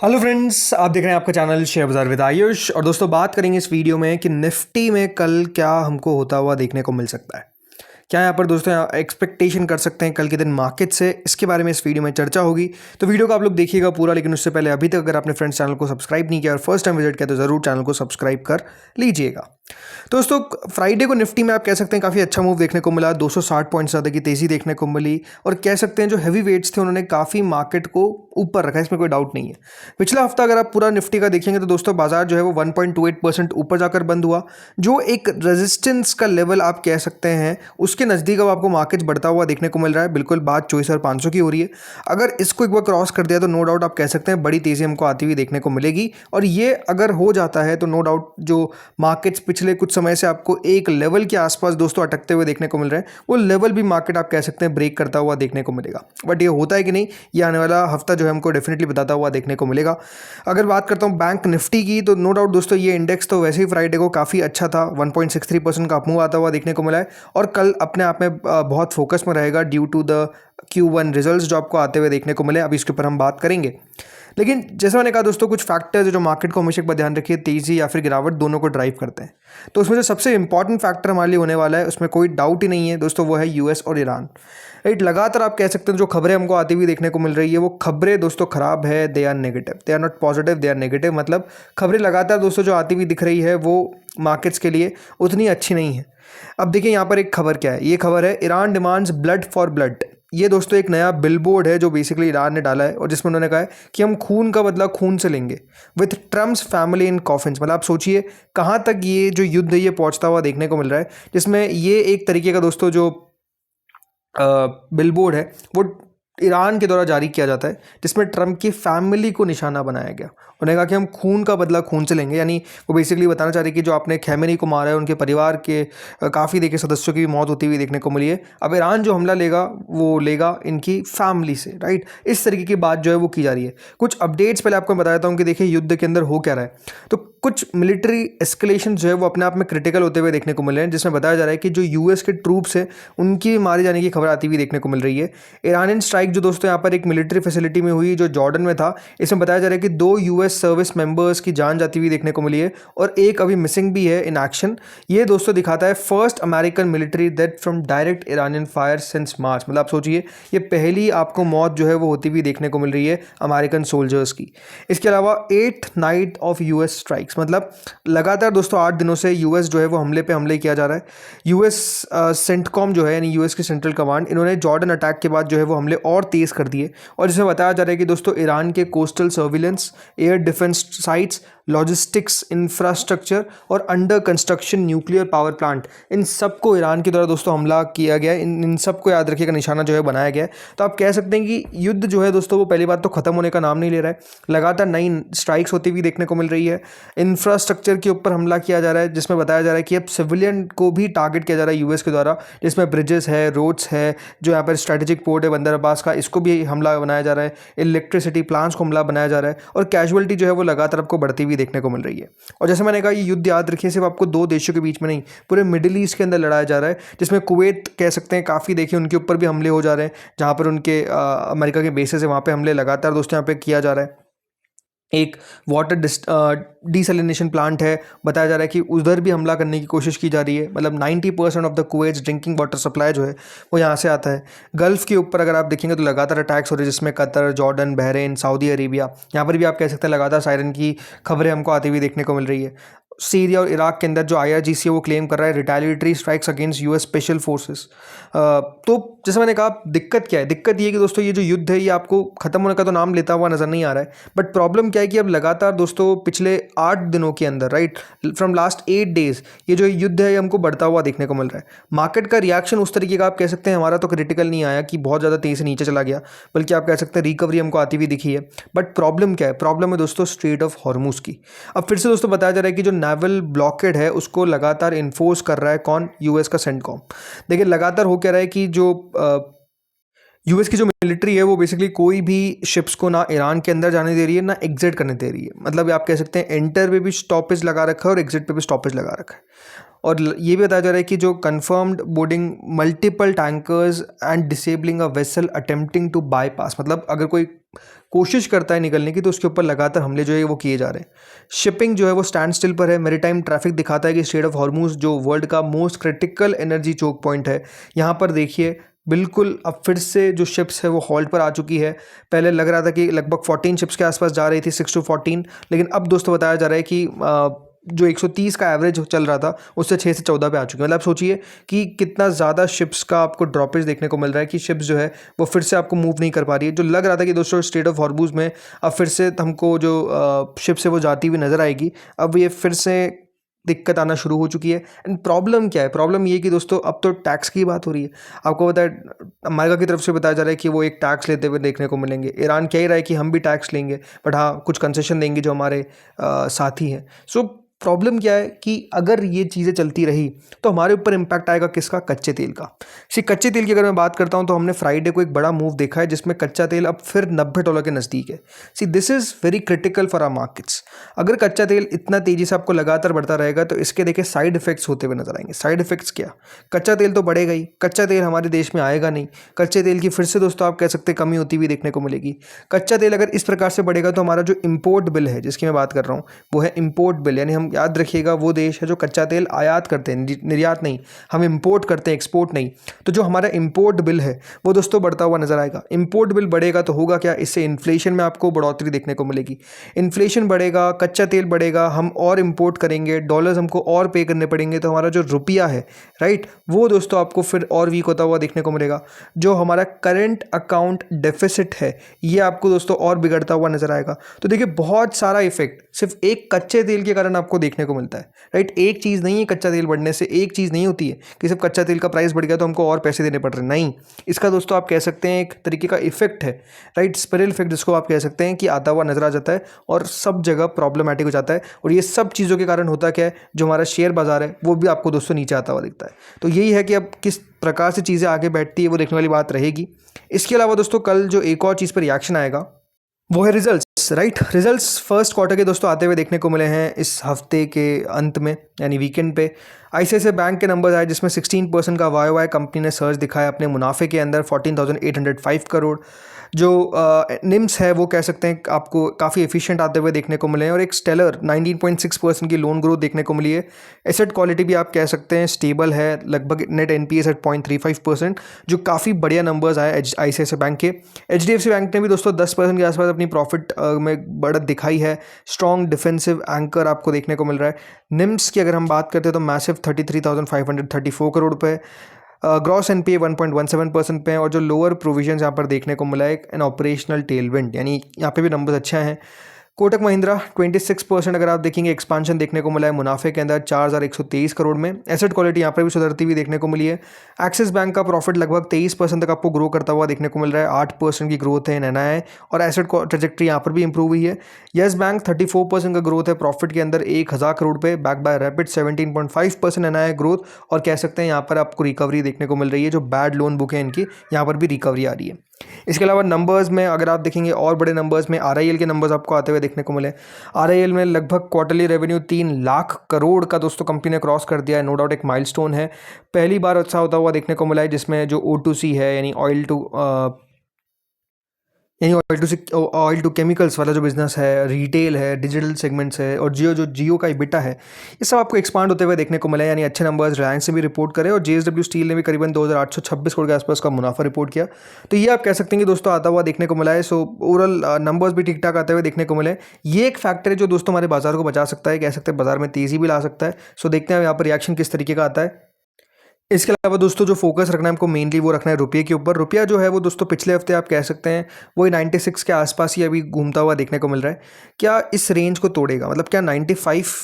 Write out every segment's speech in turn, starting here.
Hello friends, आप देख रहे हैं आपका चैनल शेयर बाजार विद आयुष। और दोस्तों, बात करेंगे इस वीडियो में कि निफ्टी में कल क्या हमको होता हुआ देखने को मिल सकता है। क्या यहाँ पर दोस्तों एक्सपेक्टेशन कर सकते हैं कल के दिन मार्केट से, इसके बारे में इस वीडियो में चर्चा होगी। तो वीडियो को आप लोग देखिएगा पूरा, लेकिन उससे पहले अभी तक अगर आपने फ्रेंड्स चैनल को सब्सक्राइब नहीं किया और फर्स्ट टाइम विजिट किया तो ज़रूर चैनल को सब्सक्राइब कर लीजिएगा। तो दोस्तों, फ्राइडे को निफ्टी में आप कह सकते हैं काफ़ी अच्छा मूव देखने को मिला, 260 पॉइंट ज़्यादा की तेज़ी देखने को मिली। और कह सकते हैं जो हैवी वेट्स थे उन्होंने काफ़ी मार्केट को ऊपर रखा, इसमें कोई डाउट नहीं है। पिछला हफ्ता अगर आप पूरा निफ्टी का देखेंगे तो दोस्तों बाजार जो है वो 1.28% ऊपर जाकर बंद हुआ, जो एक रेजिस्टेंस का लेवल आप कह सकते हैं उसके नज़दीक अब आपको मार्केट बढ़ता हुआ देखने को मिल रहा है। बिल्कुल बात 24,500 की हो रही है। अगर इसको एक बार क्रॉस कर दिया तो नो डाउट आप कह सकते हैं बड़ी तेज़ी हमको आती हुई देखने को मिलेगी। और ये अगर हो जाता है तो नो डाउट जो मार्केट्स पिछले कुछ समय से आपको एक लेवल के आसपास दोस्तों अटकते हुए देखने को मिल रहे हैं, वो लेवल भी मार्केट आप कह सकते हैं ब्रेक करता हुआ देखने को मिलेगा। बट ये होता है कि नहीं, ये आने वाला हफ्ता जो है हमको डेफिनेटली बताता हुआ देखने को मिलेगा। अगर बात करता हूँ बैंक निफ्टी की, तो नो डाउट दोस्तों ये इंडेक्स तो वैसे ही फ्राइडे को काफ़ी अच्छा था, 1.63% का अपमूव आता हुआ देखने को मिला है। और कल अपने आप में बहुत फोकस में रहेगा due to the Q1 results जो आपको आते हुए देखने को मिले। अभी इसके ऊपर हम बात करेंगे। लेकिन जैसा मैंने कहा दोस्तों, कुछ फैक्टर्स जो मार्केट को हमेशा एक बार ध्यान रखिए, तेज़ी या फिर गिरावट दोनों को ड्राइव करते हैं। तो उसमें जो सबसे इंपॉर्टेंट फैक्टर हमारे लिए होने वाला है, उसमें कोई डाउट ही नहीं है दोस्तों, वो है यूएस और ईरान। राइट, लगातार आप कह सकते हैं जो खबरें हमको आती हुई देखने को मिल रही है वो खबरें दोस्तों खराब है, they are negative, they are not positive, they are negative. मतलब खबरें लगातार दोस्तों जो आती हुई दिख रही है वो मार्केट्स के लिए उतनी अच्छी नहीं है। अब देखिए यहाँ पर एक खबर क्या है, ये खबर है Iran demands blood for blood. ये दोस्तों एक नया बिलबोर्ड है जो बेसिकली ईरान ने डाला है और जिसमें उन्होंने कहा है कि हम खून का बदला खून से लेंगे with Trump's family in coffins. मतलब आप सोचिए कहाँ तक ये जो युद्ध है ये पहुंचता हुआ देखने को मिल रहा है, जिसमें ये एक तरीके का दोस्तों जो बिलबोर्ड है वो ईरान के द्वारा जारी किया जाता है, जिसमें ट्रम्प की फैमिली को निशाना बनाया गया। उन्होंने कहा कि हम खून का बदला खून से लेंगे, यानी वो बेसिकली बताना चाह रहे कि जो आपने खैमेनी को मारा है उनके परिवार के काफ़ी देखिए सदस्यों की भी मौत होती हुई देखने को मिली है। अब ईरान जो हमला लेगा वो लेगा इनकी फैमिली से। राइट, इस तरीके की बात जो है वो की जा रही है। कुछ अपडेट्स पहले आपको बता देता हूँ कि देखिए युद्ध के अंदर हो क्या रहा है। तो कुछ मिलिट्री एस्केलेशन जो है वो अपने आप में क्रिटिकल होते हुए देखने को मिल रहे हैं, जिसमें बताया जा रहा है कि जो यूएस के ट्रूप्स हैं उनकी मारे जाने की खबर आती हुई देखने को मिल रही है। ईरानियन स्ट्राइक जो दोस्तों यहाँ पर एक मिलिट्री फैसिलिटी में हुई जो जॉर्डन में था, इसमें बताया जा रहा है कि 2 यूएस सर्विस मेंबर्स की जान जाती हुई देखने को मिली है और एक अभी मिसिंग भी है इन एक्शन। ये दोस्तों दिखाता है first American military death from direct Iranian fire since मार्च। मतलब आप सोचिए ये पहली आपको मौत जो है वो होती हुई देखने को मिल रही है अमेरिकन सोल्जर्स की। इसके अलावा 8th night of US strikes, मतलब लगातार दोस्तों 8 दिनों से यूएस जो है वो हमले पे हमले किया जा रहा है। यूएस सेंटकॉम जो है यानी यूएस की सेंट्रल कमांड, इन्होंने जॉर्डन अटैक के बाद जो है वो हमले और तेज कर दिए। और जिसमें बताया जा रहा है कि दोस्तों ईरान के coastal surveillance, air defence sites, logistics infrastructure और under construction nuclear power plant, इन सबको ईरान के द्वारा दोस्तों हमला किया गया। इन सबको याद रखिएगा, निशाना जो है बनाया गया है। तो आप कह सकते हैं कि युद्ध जो है दोस्तों वो पहली बात तो ख़त्म होने का नाम नहीं ले रहा है, लगातार नई स्ट्राइक्स होती हुई देखने को मिल रही है। इंफ्रास्ट्रक्चर के ऊपर हमला किया जा रहा है, जिसमें बताया जा रहा है कि अब सिविलियन को भी टारगेट किया जा रहा है यूएस के द्वारा, जिसमें ब्रिजेस है, रोड्स है, जो यहाँ पर स्ट्रेटेजिक पोर्ट है बंदर अब्बास का, इसको भी हमला बनाया जा रहा है। इलेक्ट्रिसिटी प्लांट्स को हमला बनाया जा रहा है और कैजुअलिटी जो है वो लगातार आपको बढ़ती हुई देखने को मिल रही है। और जैसे मैंने कहा ये युद्ध याद रखिए सिर्फ आपको 2 देशों के बीच में नहीं, पूरे मिडिल ईस्ट के अंदर लड़ाया जा रहा है, जिसमें कुवैत कह सकते हैं काफ़ी देखिए उनके ऊपर भी हमले हो जा रहे हैं, जहाँ पर उनके अमेरिका के बेसेस है वहाँ पे हमले लगातार दोस्तों यहाँ पे किया जा रहा है। एक वाटर डिसैलिनेशन प्लांट है, बताया जा रहा है कि उधर भी हमला करने की कोशिश की जा रही है। मतलब 90% of the Kuwait drinking water supply जो है वो यहाँ से आता है। गल्फ़ के ऊपर अगर आप देखेंगे तो लगातार अटैक्स हो रहे हैं, जिसमें Qatar, Jordan, Bahrain, Saudi Arabia, यहाँ पर भी आप कह सकते हैं लगातार सायरन की खबरें हमको आती हुई देखने को मिल रही है। सीरिया और इराक के अंदर जो IRGC है वो क्लेम कर रहा है retaliatory strikes against US special forces. तो जैसे मैंने कहा दिक्कत क्या है, दिक्कत ये है कि दोस्तों ये जो युद्ध है ये आपको ख़त्म होने का तो नाम लेता हुआ नज़र नहीं आ रहा है। बट प्रॉब्लम क्या है कि अब लगातार दोस्तों पिछले 8 दिनों के अंदर, राइट, फ्रॉम लास्ट 8 डेज ये जो युद्ध है ये हमको बढ़ता हुआ देखने को मिल रहा है। मार्केट का रिएक्शन उस तरीके का आप कह सकते हैं हमारा तो क्रिटिकल नहीं आया कि बहुत ज़्यादा तेज़ी से नीचे चला गया, बल्कि आप कह सकते हैं रिकवरी हमको आती हुई दिखी है। बट प्रॉब्लम क्या है, प्रॉब्लम है दोस्तों स्ट्रेट ऑफ हॉर्मुज की। अब फिर से दोस्तों बताया जा रहा है कि जो नेवल ब्लॉकेड है उसको लगातार इन्फोर्स कर रहा है कौन, यूएस का सेंटकॉम। देखिए लगातार हो क्या रहा है कि जो यूएस की जो मिलिट्री है वो बेसिकली कोई भी शिप्स को ना ईरान के अंदर जाने दे रही है ना एग्जिट करने दे रही है। मतलब आप कह सकते हैं एंटर पे भी स्टॉपेज लगा रखा है और एग्जिट पे भी स्टॉपेज लगा रखा है। और ये भी बताया जा रहा है कि जो confirmed boarding multiple tankers and disabling a vessel attempting to bypass, मतलब अगर कोई कोशिश करता है निकलने की, तो उसके ऊपर लगातार हमले जो है वो किए जा रहे हैं। शिपिंग जो है वो स्टैंड स्टिल पर है। मैरीटाइम ट्रैफिक दिखाता है कि स्ट्रेट ऑफ हॉर्मूज जो वर्ल्ड का most critical energy choke point है, यहाँ पर देखिए बिल्कुल अब फिर से जो शिप्स है वो हॉल्ट पर आ चुकी है। पहले लग रहा था कि लगभग 14 शिप्स के आसपास जा रही थी, 6 to 14, लेकिन अब दोस्तों बताया जा रहा है कि जो 130 का एवरेज चल रहा था उससे 6 से 14 पे आ चुके हैं। मतलब सोचिए कि कितना ज़्यादा शिप्स का आपको ड्रॉपेज देखने को मिल रहा है कि शिप्स जो है वो फिर से आपको मूव नहीं कर पा रही है। जो लग रहा था कि दोस्तों स्ट्रेट ऑफ हॉर्मूज में अब फिर से हमको जो शिप्स है वो जाती हुई नज़र आएगी, अब ये फिर से दिक्कत आना शुरू हो चुकी है। एंड प्रॉब्लम क्या है? प्रॉब्लम ये कि दोस्तों अब तो टैक्स की बात हो रही है। आपको पता है अमेरिका की तरफ से बताया जा रहा है कि वो एक टैक्स लेते हुए देखने को मिलेंगे। ईरान कह ही रहा है कि हम भी टैक्स लेंगे, बट हाँ कुछ कंसेशन देंगे जो हमारे साथी हैं। सो प्रॉब्लम क्या है कि अगर ये चीज़ें चलती रही तो हमारे ऊपर इम्पैक्ट आएगा किसका? कच्चे तेल का। कच्चे तेल की अगर मैं बात करता हूँ तो हमने फ्राइडे को एक बड़ा मूव देखा है जिसमें कच्चा तेल अब फिर $90 के नज़दीक है। This is very critical for our markets. अगर कच्चा तेल इतना तेज़ी से आपको लगातार बढ़ता रहेगा तो इसके देखिए साइड इफेक्ट्स होते हुए नजर आएंगे। साइड इफेक्ट्स क्या? कच्चा तेल तो बढ़ेगा ही, कच्चा तेल हमारे देश में आएगा नहीं, कच्चे तेल की फिर से दोस्तों आप कह सकते हैं कमी होती हुई देखने को मिलेगी। कच्चा तेल अगर इस प्रकार से बढ़ेगा तो हमारा जो इम्पोर्ट बिल है जिसकी मैं बात कर रहा हूँ वो है इम्पोर्ट बिल, यानी हम याद रखिएगा वो देश है जो कच्चा तेल आयात करते हैं, निर्यात नहीं, हम इंपोर्ट करते हैं, एक्सपोर्ट नहीं। तो जो हमारा इंपोर्ट बिल है वो दोस्तों बढ़ता हुआ नजर आएगा। इंपोर्ट बिल बढ़ेगा तो होगा क्या? इससे इन्फ्लेशन में आपको बढ़ोतरी देखने को मिलेगी। इन्फ्लेशन बढ़ेगा, कच्चा तेल बढ़ेगा, हम और इंपोर्ट करेंगे, डॉलर्स हमको और पे करने पड़ेंगे, तो हमारा जो रुपया है राइट वो दोस्तों आपको फिर और वीक होता हुआ देखने को मिलेगा। जो हमारा करंट अकाउंट डेफिसिट है ये आपको दोस्तों और बिगड़ता हुआ नजर आएगा। तो देखिए बहुत सारा इफेक्ट सिर्फ एक कच्चे तेल के कारण आपको देखने को मिलता है राइट। एक चीज़ नहीं है कच्चा तेल बढ़ने से, एक चीज़ नहीं होती है कि सिर्फ कच्चा तेल का प्राइस बढ़ गया तो हमको और पैसे देने पड़ रहे हैं, नहीं। इसका दोस्तों आप कह सकते हैं एक तरीके का इफेक्ट है राइट, स्पिरल इफेक्ट जिसको आप कह सकते हैं कि आता हुआ नजर आ जाता है और सब जगह प्रॉब्लमेटिक हो जाता है। और ये सब चीज़ों के कारण होता क्या है? जो हमारा शेयर बाजार है वो भी आपको दोस्तों नीचे आता हुआ दिखता है। तो यही है कि अब किस प्रकार से चीज़ें आगे बैठती है वो देखने वाली बात रहेगी। इसके अलावा दोस्तों कल जो एक और चीज़ पर रिएक्शन आएगा वो है results right. Results first quarter के दोस्तों आते हुए देखने को मिले हैं इस हफ्ते के अंत में, यानी वीकेंड पे। आईसीआईसीआई बैंक के नंबर्स आए जिसमें 16% का वाई कंपनी ने सर्च दिखाया अपने मुनाफे के अंदर, 14,805 करोड़। जो निम्स है वो कह सकते हैं आपको काफ़ी एफिशिएंट आते हुए देखने को मिले हैं और एक स्टेलर 19.6% की लोन ग्रोथ देखने को मिली है। एसेट क्वालिटी भी आप कह सकते हैं स्टेबल है, लगभग नेट एनपीएस एट 0.35%, जो काफ़ी बढ़िया नंबर्स आए आईसीआईसीआई बैंक के। एचडीएफसी बैंक ने भी दोस्तों 10% के आसपास अपनी प्रॉफिट में बढ़त दिखाई है। स्ट्रॉन्ग डिफेंसिव एंकर आपको देखने को मिल रहा है। निम्स की अगर हम बात करते हैं तो मैसिव 33,534 करोड़ पे, ग्रॉस एनपीए 1.17% पे है और जो लोअर प्रोविजन यहाँ पर देखने को मिला है एन ऑपरेशनल टेलविंड, यानी यहाँ पे भी नंबर्स अच्छे हैं। कोटक महिंद्रा 26% अगर आप देखेंगे एक्सपांशन देखने को मिला है मुनाफे के अंदर 4,123 करोड़ में। एसेट क्वालिटी यहाँ पर भी सुधरती हुई देखने को मिली है। एक्सिस बैंक का प्रॉफिट लगभग 23% तक आपको ग्रो करता हुआ देखने को मिल रहा है, 8% की ग्रोथ है इन एनआईआई और एसेट ट्रेजेक्ट्री यहाँ पर भी इंप्रूव हुई है। येस बैंक 34% का ग्रोथ है प्रॉफिट के अंदर 1,000 करोड़ पे, back by rapid 17.5% NII growth और कह सकते हैं यहाँ पर आपको रिकवरी देखने को मिल रही है। जो बैड लोन बुक है इनकी यहाँ पर भी रिकवरी आ रही है। इसके अलावा नंबर्स में अगर आप देखेंगे और बड़े नंबर्स में आरआईएल के नंबर्स आपको आते हुए देखने को मिले। आरआईएल में लगभग क्वार्टरली रेवेन्यू 3 लाख करोड़ का दोस्तों कंपनी ने क्रॉस कर दिया है, नो डाउट एक माइलस्टोन है। पहली बार अच्छा होता हुआ देखने को मिला है जिसमें जो O2C है यानी ऑयल टू केमिकल्स वाला जो बिजनेस है, रिटेल है, डिजिटल सेगमेंट्स है और जियो का EBITDA है, ये सब आपको एक्सपांड होते हुए देखने को मिला है, यानी अच्छे नंबर्स रिलायंस से भी रिपोर्ट करे और JSW स्टील ने भी करीबन 2,826 करोड़ के आसपास का मुनाफा रिपोर्ट किया। तो ये आप कह सकते हैं कि दोस्तों आता हुआ देखने को मिला है। सो ओवरऑल नंबर्स भी ठीक ठाक आते हुए देखने को मिले। ये एक फैक्टर है जो दोस्तों हमारे बाजार को बचा सकता है, कह सकते हैं बाजार में तेजी भी ला सकता है। सो देखते हैं यहाँ पर रिएक्शन किस तरीके का आता है। इसके अलावा दोस्तों जो फोकस रखना है हमको मेनली वो रखना है रुपये के ऊपर। रुपया जो है वो दोस्तों पिछले हफ्ते आप कह सकते हैं वही 96 के आसपास ही अभी घूमता हुआ देखने को मिल रहा है। क्या इस रेंज को तोड़ेगा? मतलब क्या 95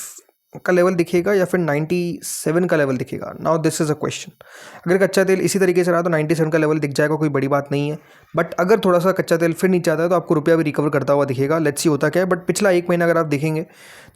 का लेवल दिखेगा या फिर 97 का लेवल दिखेगा? Now this is a question. अगर कच्चा तेल इसी तरीके से रहा तो 97 का लेवल दिख जाएगा, कोई बड़ी बात नहीं है। बट अगर थोड़ा सा कच्चा तेल फिर नीचे आता है तो आपको रुपया भी रिकवर करता हुआ दिखेगा। लेट्स सी होता क्या है। बट पिछला एक महीना अगर आप देखेंगे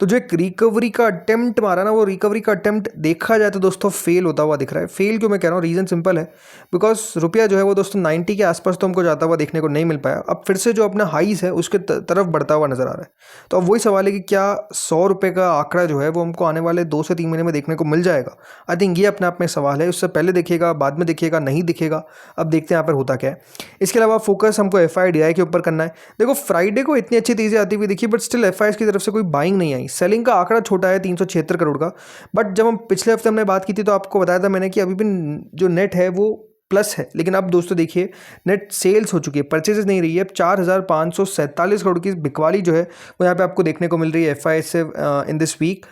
तो जो एक रिकवरी का अटेम्प्ट मारा ना, वो रिकवरी का अटेम्प्ट देखा जाए तो दोस्तों फेल होता हुआ दिख रहा है। फेल क्यों मैं कह रहा हूँ? रीज़न सिंपल है, बिकॉज रुपया जो है वो दोस्तों 90 के आसपास तो हमको जाता हुआ देखने को नहीं मिल पाया। अब फिर से जो अपना हाईज है उसके तरफ बढ़ता हुआ नजर आ रहा है। तो अब वही सवाल है कि क्या 100 रुपये का आंकड़ा जो है वो हमको आने वाले 2 से 3 महीने में देखने को मिल जाएगा? आई थिंक ये अपने आप में सवाल है। उससे पहले देखिएगा, बाद में देखिएगा, नहीं दिखेगा। अब देखते हैं यहाँ पर होता क्या है। इसके अलावा फोकस हमको FIDI के ऊपर करना है। देखो फ्राइडे को इतनी अच्छी तेज़ी आती हुई दिखी, बट स्टिल FIs की तरफ से कोई बाइंग नहीं आई। सेलिंग का आंकड़ा छोटा है 376 करोड़ का, बट जब हम पिछले हफ्ते हमने बात की थी तो आपको बताया था मैंने कि अभी भी जो नेट है वो प्लस है। लेकिन अब दोस्तों देखिए नेट सेल्स हो चुकी है, परचेजेस नहीं रही है। अब 4547 करोड़ की बिकवाली जो है वो यहाँ पे आपको देखने को मिल रही है FI से इन दिस वीक,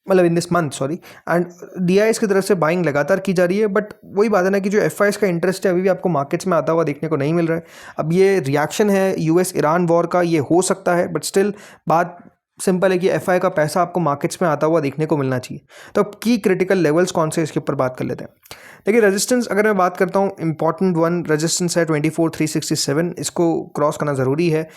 मतलब in this month sorry. And DIs की तरफ से बाइंग लगातार की जा रही है, बट वही बात है ना कि जो FIs का इंटरेस्ट है अभी भी आपको मार्केट्स में आता हुआ देखने को नहीं मिल रहा है। अब ये रिएक्शन है US ईरान वॉर का, ये हो सकता है, बट स्टिल बात सिंपल है कि FI का पैसा आपको मार्केट्स में आता हुआ देखने को मिलना चाहिए। तो अब की क्रिटिकल लेवल्स कौन से, इसके ऊपर बात कर लेते हैं। देखिए रेजिस्टेंस अगर मैं बात करता हूँ, इंपॉर्टेंट वन रेजिस्टेंस है 24,367, इसको क्रॉस करना ज़रूरी है।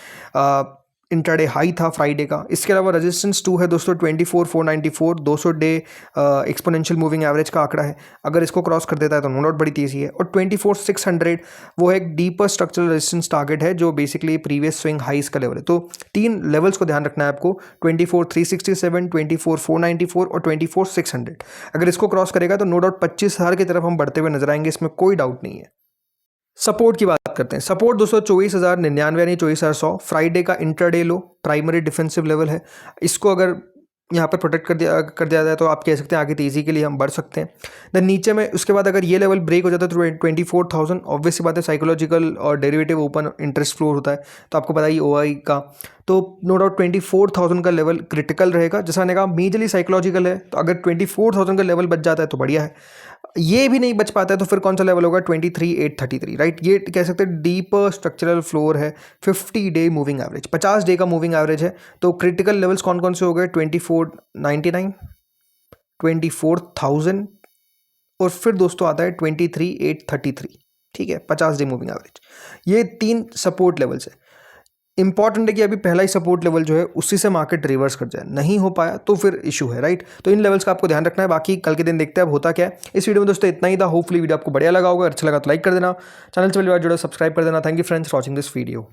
इंट्राडे हाई था फ्राइडे का। इसके अलावा रेजिस्टेंस 2 है दोस्तों 24,494, 200 डे एक्सपोनेंशियल मूविंग एवरेज का आंकड़ा है। अगर इसको क्रॉस कर देता है तो नो डाउट बड़ी तेज़ी है। और 24,600 वो एक डीपर स्ट्रक्चरल रेजिस्टेंस टारगेट है जो बेसिकली प्रीवियस स्विंग हाइस का लेवल है। तो 3 लेवल्स को ध्यान रखना है आपको, 24,367, 24,494 और 24,600। अगर इसको क्रॉस करेगा तो नो डाउट 25,000 की तरफ हम बढ़ते हुए नजर आएंगे, इसमें कोई डाउट नहीं है। सपोर्ट की बात करते हैं। सपोर्ट दोस्तों 24,099 यानी 24,100 फ्राइडे का इंट्राडे लो, प्राइमरी डिफेंसिव लेवल है। इसको अगर यहाँ पर प्रोटेक्ट कर दिया जाए तो आप कह सकते हैं आगे तेज़ी के लिए हम बढ़ सकते हैं। देन नीचे में उसके बाद अगर ये लेवल ब्रेक हो जाता है तो 24,000, ऑब्वियस सी बात है साइकोलॉजिकल और डेरिवेटिव ओपन इंटरेस्ट फ्लोर होता है, तो आपको पता ही OI का, तो नो डाउट 24,000 का लेवल क्रिटिकल रहेगा। जैसा मैंने कहा मेजरली साइकोलॉजिकल है, तो अगर 24,000 का लेवल बच जाता है तो बढ़िया है। ये भी नहीं बच पाता है तो फिर कौन सा लेवल होगा, 23,833, राइट। ये कह सकते हैं डीपर स्ट्रक्चरल फ्लोर है, 50 डे मूविंग एवरेज, 50 डे का मूविंग एवरेज है। तो क्रिटिकल लेवल्स कौन कौन से हो गए, 24,99, 24,000 और फिर दोस्तों आता है 23,833, ठीक है, 50 डे मूविंग एवरेज। ये 3 सपोर्ट लेवल्स है। इंपॉर्टेंट है कि अभी पहला ही सपोर्ट लेवल जो है उसी से मार्केट रिवर्स कर जाए, नहीं हो पाया तो फिर इशू है, राइट। तो इन लेवल्स का आपको ध्यान रखना है। बाकी कल के दिन देखते हैं अब होता क्या है। इस वीडियो में दोस्तों इतना ही था। होपफुली वीडियो आपको बढ़िया लगा होगा, अच्छा लगा तो लाइक कर देना, चैनल से पहली बार जुड़ो सब्सक्राइब कर देना। Thank you friends for watching this video.